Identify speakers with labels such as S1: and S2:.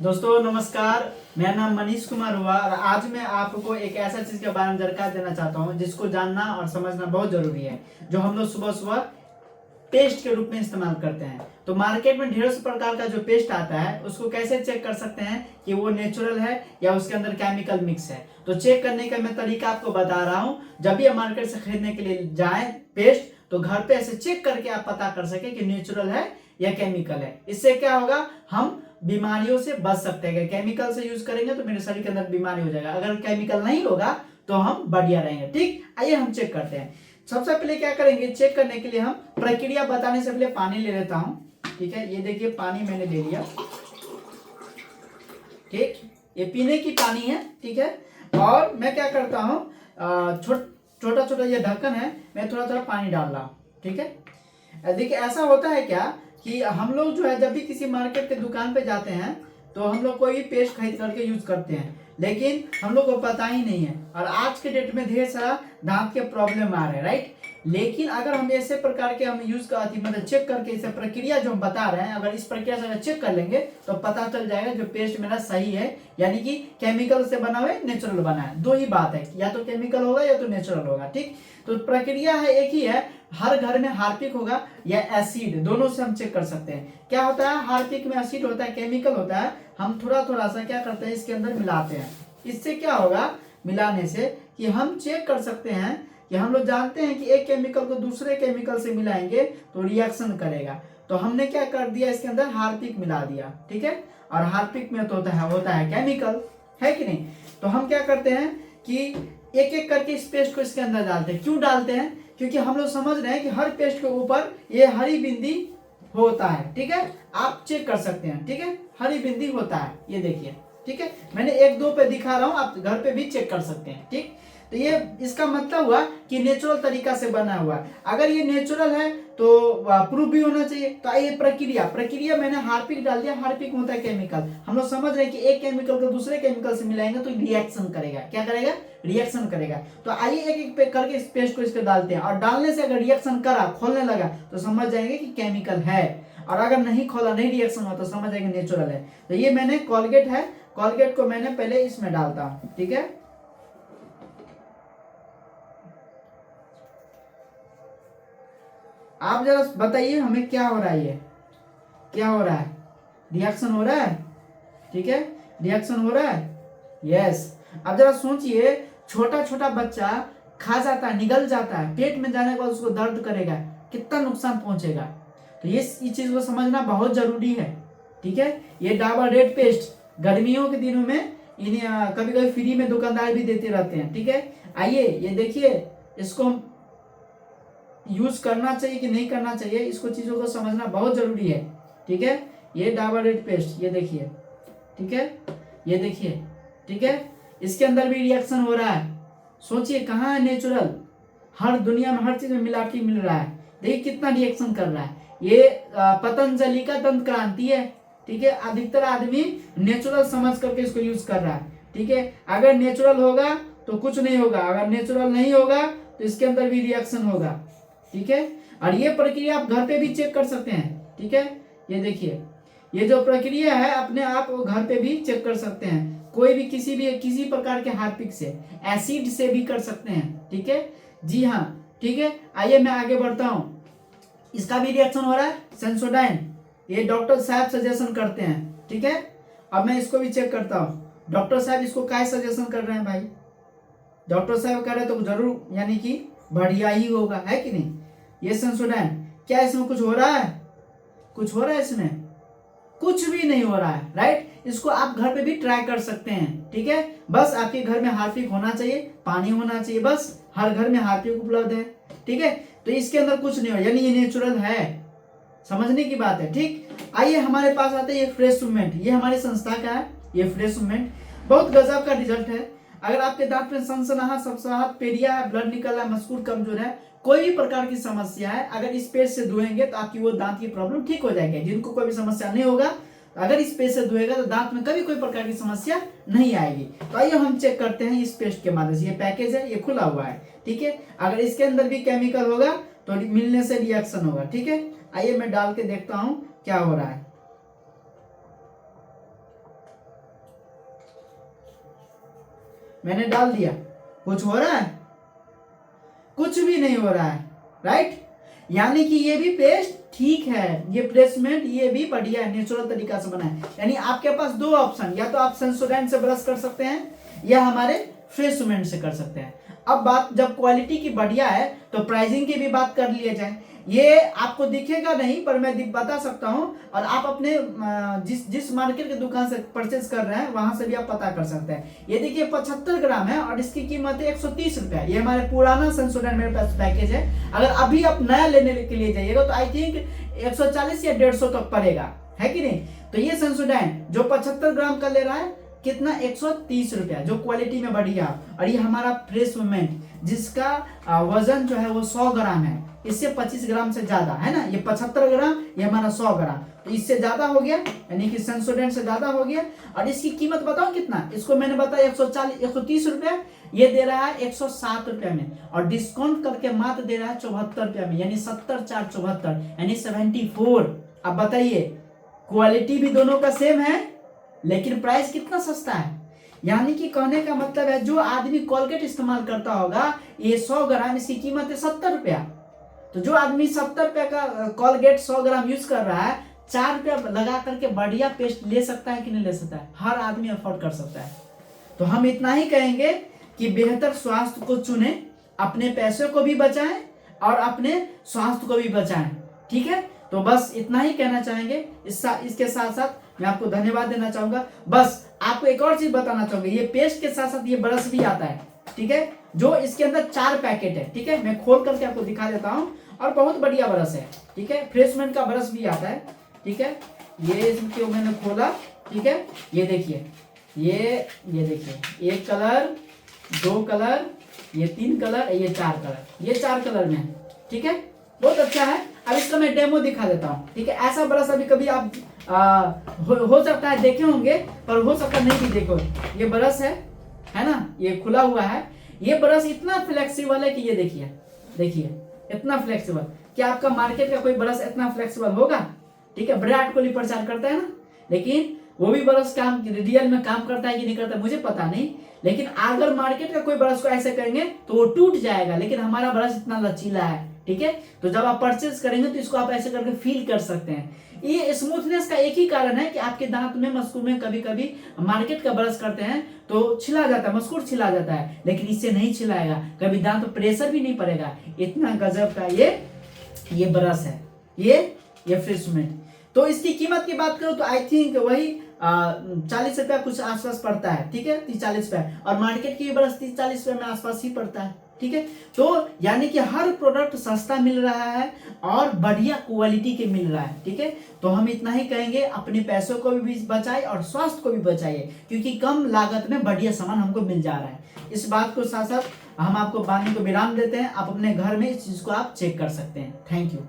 S1: दोस्तों नमस्कार। मेरा नाम मनीष कुमार हुआ और आज मैं आपको एक ऐसा चीज के बारे में जानकारी देना चाहता हूं जिसको जानना और समझना बहुत जरूरी है, जो हम लोग सुबह सुबह पेस्ट के रूप में इस्तेमाल करते हैं। तो मार्केट में ढेरों से प्रकार का जो पेस्ट आता है उसको कैसे चेक कर सकते हैं कि वो नेचुरल है या उसके अंदर केमिकल मिक्स है। तो चेक करने का मैं तरीका आपको बता रहा हूँ। जब भी आप मार्केट से खरीदने के लिए जाए पेस्ट, तो घर पे ऐसे चेक करके आप पता कर सके कि नेचुरल है या केमिकल है। इससे क्या होगा, हम बीमारियों से बच सकते हैं। केमिकल से यूज करेंगे तो मेरे शरीर के अंदर बीमारी हो जाएगा, अगर केमिकल नहीं होगा तो हम बढ़िया रहेंगे। ठीक, आइए हम चेक करते हैं। सबसे पहले क्या करेंगे, चेक करने के लिए हम प्रक्रिया बताने से पहले पानी ले लेता हूं। ठीक है, ये देखिए पानी मैंने ले लिया। ठीक, ये पीने की पानी है। ठीक है, और मैं क्या करता हूं, छोटा छोटा ये ढक्कन है, मैं थोड़ा थोड़ा पानी डाल रहा हूं। ठीक है, देखिए ऐसा होता है क्या कि हम लोग जो है जब भी किसी मार्केट के दुकान पे जाते हैं तो हम लोग कोई भी पेस्ट खरीद करके यूज करते हैं, लेकिन हम लोग को पता ही नहीं है। और आज के डेट में ढेर सारा दांत के प्रॉब्लम आ रहे हैं, राइट। लेकिन अगर हम ऐसे प्रकार के हम यूज करती मतलब चेक करके इसे प्रक्रिया जो हम बता रहे हैं, अगर इस प्रक्रिया से अगर चेक कर लेंगे तो पता चल जाएगा जो पेस्ट मेरा सही है, यानी कि केमिकल से बना हुआ है नेचुरल बना है। दो ही बात है, या तो केमिकल होगा या तो नेचुरल होगा। ठीक, तो प्रक्रिया है एक ही है। हर घर में हार्पिक होगा या एसिड, दोनों से हम चेक कर सकते हैं। क्या होता है, हार्पिक में एसिड होता है, केमिकल होता है। हम थोड़ा थोड़ा सा क्या करते हैं, इसके अंदर मिलाते हैं। इससे क्या होगा, मिलाने से कि हम चेक कर सकते हैं कि हम लोग जानते हैं कि एक केमिकल को दूसरे केमिकल से मिलाएंगे तो रिएक्शन करेगा। तो हमने क्या कर दिया, इसके अंदर हार्पिक मिला दिया। ठीक है, और हार्पिक में तो होता है केमिकल, है कि नहीं। तो हम क्या करते हैं कि एक एक करके इस पेस्ट को इसके अंदर डालते हैं। क्यों डालते हैं, क्योंकि हम लोग समझ रहे हैं कि हर पेस्ट के ऊपर ये हरी बिंदी होता है। ठीक है, आप चेक कर सकते हैं। ठीक है, हरी बिंदी होता है, ये देखिए। ठीक है, मैंने एक दो पे दिखा रहा हूं, आप घर पे भी चेक कर सकते हैं। ठीक, तो ये इसका मतलब हुआ कि नेचुरल तरीका से बना हुआ है। अगर ये नेचुरल है तो प्रूफ भी होना चाहिए। तो ये प्रक्रिया मैंने हार्पिक डाल दिया। हार्पिक होता है केमिकल। हम लोग समझ रहे हैं कि एक केमिकल को दूसरे केमिकल से मिलाएंगे तो रिएक्शन करेगा। क्या करेगा, रिएक्शन करेगा। तो आइए एक एक पे करके इस पेस्ट को इस पे डालते हैं, और डालने से अगर रिएक्शन करा, खोलने लगा, तो समझ जाएंगे कि केमिकल है। और अगर नहीं खोला, नहीं रिएक्शन हुआ, तो समझ जाएंगे नेचुरल है। तो ये मैंने कोलगेट है, कोलगेट को मैंने पहले इसमें डालता हूं। ठीक है, आप जरा बताइए हमें क्या हो रहा है, ये क्या हो रहा है, रिएक्शन हो रहा है। ठीक है, रिएक्शन हो रहा है, यस। अब जरा सोचिए, छोटा छोटा बच्चा खा जाता है, निगल जाता है, पेट में जाने के बाद उसको दर्द करेगा, कितना नुकसान पहुंचेगा। तो ये चीज को समझना बहुत जरूरी है। ठीक है, ये डाबर रेड पेस्ट गर्मियों के दिनों में इन्हें कभी कभी फ्री में दुकानदार भी देते रहते हैं। ठीक है, आइए ये देखिए, इसको यूज करना चाहिए कि नहीं करना चाहिए, इसको चीजों को समझना बहुत जरूरी है। ठीक है, ये डाबर रेड पेस्ट, ये देखिए। ठीक है, ये देखिए। ठीक है, इसके अंदर भी रिएक्शन हो रहा है। सोचिए कहाँ है नेचुरल, हर दुनिया में हर चीज में मिलावटी मिल रहा है। देखिए कितना रिएक्शन कर रहा है। ये पतंजलि का दंत क्रांति है। ठीक है, अधिकतर आदमी नेचुरल समझ करके इसको यूज कर रहा है। ठीक है, अगर नेचुरल होगा तो कुछ नहीं होगा, अगर नेचुरल नहीं होगा तो इसके अंदर भी रिएक्शन होगा। ठीक है, और ये प्रक्रिया आप घर पे भी चेक कर सकते हैं। ठीक है, ये देखिए, ये जो प्रक्रिया है अपने आप घर पे भी चेक कर सकते हैं। कोई भी किसी प्रकार के हार्पिक से, एसिड से भी कर सकते हैं। ठीक है, जी हाँ। ठीक है, आइए मैं आगे बढ़ता हूं। इसका भी रिएक्शन हो रहा है, सेंसोडाइन, ये डॉक्टर साहब सजेशन करते हैं। ठीक है, अब मैं इसको भी चेक करता हूं। डॉक्टर साहब इसको क्या सजेशन कर रहे हैं भाई, डॉक्टर साहब कह रहे तो जरूर यानी कि बढ़िया ही होगा, है कि नहीं। ये सेंसोडाइन, क्या इसमें कुछ हो रहा है, कुछ हो रहा है इसमें, कुछ भी नहीं हो रहा है, राइट। इसको आप घर पे भी ट्राई कर सकते हैं। ठीक है, बस आपके घर में हार्पिक होना चाहिए, पानी होना चाहिए, बस हर घर में हार्पिक उपलब्ध है। ठीक है, तो इसके अंदर कुछ नहीं हो, यानी ये नेचुरल है, समझने की बात है। ठीक, आइए हमारे पास आते हैं ये फ्रेश सीमेंट, ये हमारी संस्था का है। ये फ्रेश सीमेंट बहुत गजब का रिजल्ट है। अगर आपके दांत में सनसनाहट, सबसहात, पेरिया है, ब्लड निकल रहा है, मस्कुर कमजोर है, कोई भी प्रकार की समस्या है, अगर इस पेस्ट से धोएंगे तो आपकी वो दांत की प्रॉब्लम ठीक हो जाएगी। जिनको कोई भी समस्या नहीं होगा, अगर इस पेस्ट से धोएगा तो दांत में कभी कोई प्रकार की समस्या नहीं आएगी। तो आइए हम चेक करते हैं इस पेस्ट के माध्यम से। ये पैकेज है, ये खुला हुआ है। ठीक है, अगर इसके अंदर भी केमिकल होगा तो मिलने से रिएक्शन होगा। ठीक है, आइए मैं डाल के देखता हूं क्या हो रहा है। मैंने डाल दिया, कुछ हो रहा है? कुछ भी नहीं हो रहा है, राइट। यानी कि ये भी पेस्ट ठीक है, ये प्लेसमेंट ये भी बढ़िया है, नेचुरल तरीका से बना है। यानी आपके पास दो ऑप्शन, या तो आप सेंसोडाइन से ब्रश कर सकते हैं या हमारे फ्रेश सीमेंट से कर सकते हैं। अब बात जब क्वालिटी की बढ़िया है तो प्राइसिंग की भी बात कर लिया जाए। ये आपको दिखेगा नहीं पर मैं बता सकता हूं, और आप अपने जिस मार्केट की दुकान से परचेज कर रहे हैं वहां से भी आप पता कर सकते हैं। ये देखिए 75 ग्राम है और इसकी कीमत है 130 रुपया। ये हमारे पुराना सेंसोडाइन मेरे पास पैकेज है। अगर अभी आप नया लेने के लिए जाइएगा तो आई थिंक 140 या 150 तक पड़ेगा, है कि नहीं। तो ये सेंसोडाइन जो 75 ग्राम का ले रहा है कितना, 130 रुपया, जो क्वालिटी में बढ़िया। और ये हमारा फ्रेश सीमेंट जिसका वजन जो है वो 100 ग्राम है, इससे 25 ग्राम से ज्यादा है ना। ये 75 ग्राम, ये हमारा 100 ग्राम, तो इससे ज्यादा हो गया, यानी कि सेंसोडाइन से ज्यादा हो गया। और इसकी कीमत बताओ कितना, इसको मैंने बताया 130 रुपया, ये दे रहा है 107 रुपया में, और डिस्काउंट करके मात्र दे रहा है 74 रुपया में, यानी 70 4 74, यानी 74। अब बताइए, क्वालिटी भी दोनों का सेम है लेकिन प्राइस कितना सस्ता है। यानी कि कहने का मतलब है जो आदमी कोलगेट इस्तेमाल करता होगा, ये 100 ग्राम इसकी कीमत है 70 रुपया। तो जो आदमी 70 रुपया का कोलगेट 100 ग्राम यूज कर रहा है, 4 रुपया लगा करके बढ़िया पेस्ट ले सकता है कि नहीं ले सकता है? हर आदमी अफोर्ड कर सकता है। तो हम इतना ही कहेंगे कि बेहतर स्वास्थ्य को चुने, अपने पैसे को भी बचाएं और अपने स्वास्थ्य को भी बचाएं, ठीक है। तो बस इतना ही कहना चाहेंगे। इसके साथ साथ मैं आपको धन्यवाद देना चाहूंगा। बस आपको एक और चीज बताना चाहूंगा, ये पेस्ट के साथ साथ ये ब्रश भी आता है, ठीक है, जो इसके अंदर 4 पैकेट है, ठीक है। मैं खोल करके आपको दिखा देता हूं, और बहुत बढ़िया ब्रश है, ठीक है। फ्रेशमेंट का ब्रश भी आता है, ठीक है। ये इसको मैंने खोला, ठीक है। ये देखिए, ये देखिए, 1 कलर, 2 कलर, ये 3 कलर, ये 4 कलर, ये 4 कलर में, ठीक है। बहुत अच्छा है। अब इसका मैं डेमो दिखा देता हूँ, ठीक है। ऐसा ब्रश अभी कभी आप हो सकता है देखे होंगे, पर हो सकता नहीं भी देखो। ये ब्रश है ना, ये खुला हुआ है। ये ब्रश इतना फ्लेक्सिबल है कि ये देखिए इतना फ्लेक्सिबल। क्या आपका मार्केट का कोई ब्रश इतना फ्लेक्सिबल होगा? ठीक है, विराट कोहली प्रचार करता है ना, लेकिन वो भी ब्रश काम रियल में काम करता है कि नहीं करता मुझे पता नहीं, लेकिन अगर मार्केट का कोई ब्रश को ऐसे करेंगे तो वो टूट जाएगा, लेकिन हमारा ब्रश इतना लचीला है, ठीक है। तो जब आप परचेज करेंगे तो इसको आप ऐसे करके फील कर सकते हैं। ये स्मूथनेस का एक ही कारण है कि आपके दांत में, मस्कुर में कभी कभी मार्केट का ब्रश करते हैं तो छिला जाता है, मस्कुर छिला जाता है, लेकिन इससे नहीं छिलाएगा, कभी दांत पर प्रेशर भी नहीं पड़ेगा। इतना गजब का ये ब्रश है, ये फ्रेशमेंट। तो इसकी कीमत की बात करूं तो आई थिंक वही 40 रुपया कुछ आसपास पड़ता है, ठीक है, 30-40 रुपया, और मार्केट की ब्रश 30-40 रुपये में आसपास ही पड़ता है, ठीक है। तो यानी कि हर प्रोडक्ट सस्ता मिल रहा है और बढ़िया क्वालिटी के मिल रहा है, ठीक है। तो हम इतना ही कहेंगे, अपने पैसों को भी बचाइए और स्वास्थ्य को भी बचाइए, क्योंकि कम लागत में बढ़िया सामान हमको मिल जा रहा है। इस बात को साथ साथ हम आपको वाणी को विराम देते हैं। आप अपने घर में इस चीज को आप चेक कर सकते हैं। Thank you.